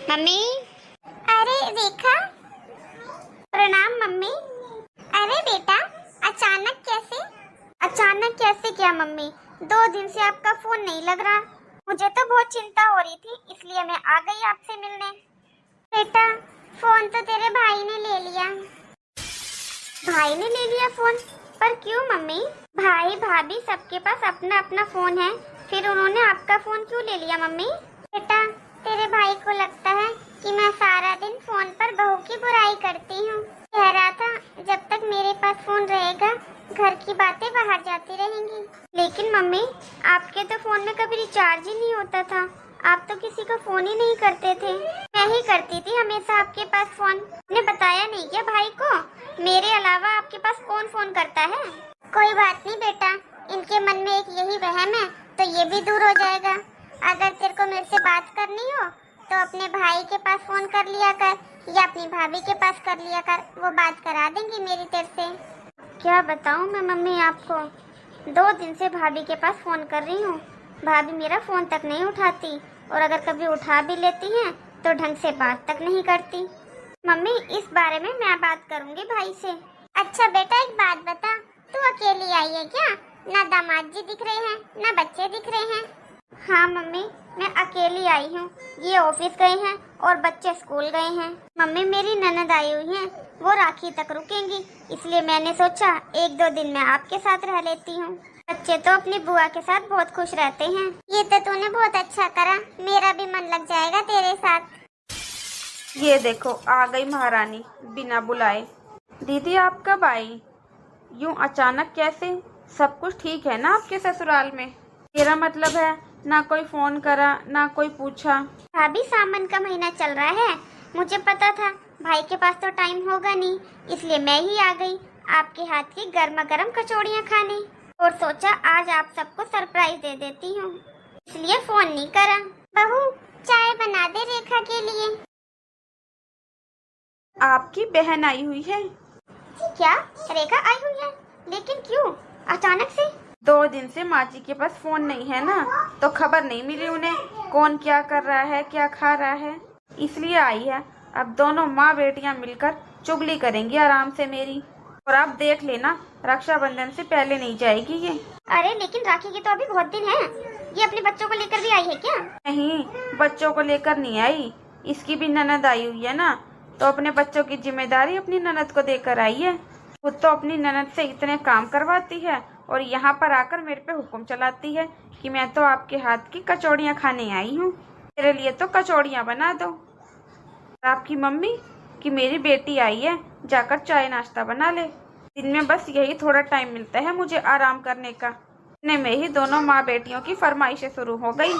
Mummy. अरे रेखा, प्रणाम mummy. अरे बेटा, अचानक कैसे? अचानक कैसे क्या मम्मी? 2 दिन से आपका फोन नहीं लग रहा। मुझे तो बहुत चिंता हो रही थी, इसलिए मैं आ गई आपसे मिलने। बेटा, फोन तो तेरे भाई ने ले लिया। भाई ने ले लिया फोन? पर क्यों मम्मी? भाई भाभी सबके पास अपना अपना फोन है, फिर उन्होंने आपका फोन क्यों ले लिया मम्मी? बेटा, तेरे भाई को लगता है कि मैं सारा दिन फोन पर बहू की बुराई करती हूँ। कह रहा था जब तक मेरे पास फोन रहेगा घर की बातें बाहर जाती रहेंगी। लेकिन मम्मी, आपके तो फोन में कभी रिचार्ज ही नहीं होता था। आप तो किसी को फोन ही नहीं करते थे। मैं ही करती थी हमेशा आपके पास फोन। ने बताया नहीं क्या भाई को? मेरे अलावा आपके पास कौन फोन करता है? कोई बात नहीं बेटा, इनके मन में एक यही वहम है तो ये भी दूर हो जाएगा। अगर तेरे को मेरे से बात करनी हो तो अपने भाई के पास फोन कर लिया कर या अपनी भाभी के पास कर लिया कर, वो बात करा देंगी मेरी तेरे से। क्या बताऊं मैं मम्मी आपको, 2 दिन से भाभी के पास फोन कर रही हूँ। भाभी मेरा फोन तक नहीं उठाती और अगर कभी उठा भी लेती हैं तो ढंग से बात तक नहीं करती। मम्मी, इस बारे में मैं बात करूंगी भाई से। अच्छा बेटा, एक बात बता, तू अकेली आई है क्या? ना दामाद जी दिख रहे हैं ना बच्चे दिख रहे हैं। हाँ मम्मी, मैं अकेली आई हूँ। ये ऑफिस गए हैं और बच्चे स्कूल गए हैं। मम्मी, मेरी ननद आई हुई हैं, वो राखी तक रुकेंगी, इसलिए मैंने सोचा 1-2 दिन मैं आपके साथ रह लेती हूँ। बच्चे तो अपनी बुआ के साथ बहुत खुश रहते हैं। ये तो तूने बहुत अच्छा करा, मेरा भी मन लग जाएगा तेरे साथ। ये देखो आ गई महारानी बिना बुलाए। दीदी आप कब आई? यूं अचानक कैसे? सब कुछ ठीक है ना आपके ससुराल में? मेरा मतलब है ना कोई फोन करा ना कोई पूछा। भाभी, सावन का महीना चल रहा है, मुझे पता था भाई के पास तो टाइम होगा नहीं, इसलिए मैं ही आ गई आपके हाथ की गर्मा गर्म कचौड़ियाँ खाने। और सोचा आज आप सबको सरप्राइज दे देती हूँ, इसलिए फोन नहीं करा। बहू, चाय बना दे रेखा के लिए। आपकी बहन आई हुई है? क्या रेखा आई हुई है? लेकिन क्यों अचानक से? 2 दिन से माँ जी के पास फोन नहीं है ना, तो खबर नहीं मिली उन्हें कौन क्या कर रहा है क्या खा रहा है, इसलिए आई है। अब दोनों माँ बेटियाँ मिलकर चुगली करेंगी आराम से मेरी। और आप देख लेना, रक्षाबंधन से पहले नहीं जाएगी ये। अरे लेकिन राखी की तो अभी बहुत दिन है। ये अपने बच्चों को लेकर भी आई है क्या? नहीं, बच्चों को लेकर नहीं आई, इसकी भी ननद आई हुई है ना, तो अपने बच्चों की जिम्मेदारी अपनी ननद को देकर आई है। खुद तो अपनी ननद से इतने काम करवाती है और यहाँ पर आकर मेरे पे हुक्म चलाती है कि मैं तो आपके हाथ की कचौड़ियाँ खाने आई हूँ, मेरे लिए तो कचौड़ियाँ बना दो। आपकी मम्मी कि मेरी बेटी आई है, जाकर चाय नाश्ता बना ले। दिन में बस यही थोड़ा टाइम मिलता है मुझे आराम करने का। इतने में ही दोनों माँ बेटियों की फरमाइशें शुरू हो गई।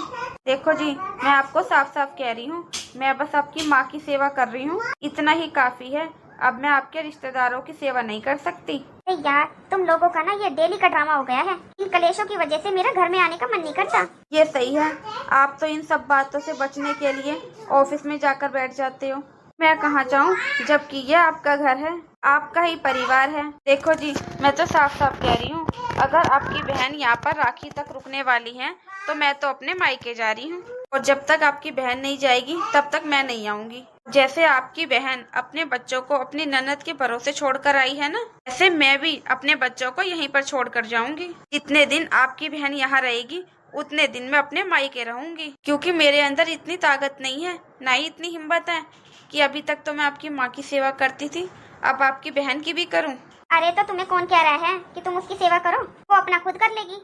देखो जी, मैं आपको साफ साफ कह रही हूँ, मैं बस आपकी माँ की सेवा कर रही हूँ, इतना ही काफी है। अब मैं आपके रिश्तेदारों की सेवा नहीं कर सकती। यार, तुम लोगों का ना ये डेली का ड्रामा हो गया है। इन कलेशों की वजह से मेरा घर में आने का मन नहीं करता। ये सही है, आप तो इन सब बातों से बचने के लिए ऑफिस में जाकर बैठ जाते हो। मैं कहाँ जाऊँ, जबकि ये आपका घर है, आपका ही परिवार है। देखो जी, मैं तो साफ साफ कह रही हूँ, अगर आपकी बहन यहाँ पर राखी तक रुकने वाली है तो मैं तो अपने मायके जा रही हूँ, और जब तक आपकी बहन नहीं जाएगी तब तक मैं नहीं आऊंगी। जैसे आपकी बहन अपने बच्चों को अपनी ननद के भरोसे छोड़कर आई है ना, ऐसे मैं भी अपने बच्चों को यहीं पर छोड़कर जाऊंगी। जितने दिन आपकी बहन यहाँ रहेगी उतने दिन मैं अपने मायके रहूंगी, क्योंकि मेरे अंदर इतनी ताकत नहीं है, ना ही इतनी हिम्मत है कि अभी तक तो मैं आपकी माँ की सेवा करती थी, अब आपकी बहन की भी करूं। अरे तो तुम्हें कौन कह रहा है कि तुम उसकी सेवा करो? वो अपना खुद कर लेगी।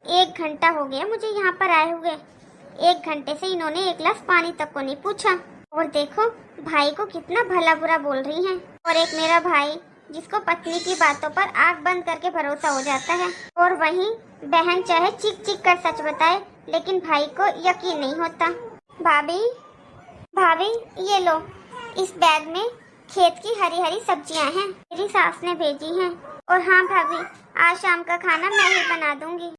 1 घंटा हो गया मुझे यहाँ पर आए हुए, 1 घंटे से इन्होंने एक गिलास पानी तक को नहीं पूछा। और देखो भाई को कितना भला बुरा बोल रही हैं। और एक मेरा भाई जिसको पत्नी की बातों पर आंख बंद करके भरोसा हो जाता है, और वहीं बहन चाहे चीख चीख कर सच बताए लेकिन भाई को यकीन नहीं होता। भाभी, भाभी ये लो, इस बैग में खेत की हरी हरी सब्जियां हैं, मेरी सास ने भेजी हैं। और हाँ भाभी, आज शाम का खाना मैं ही बना दूंगी।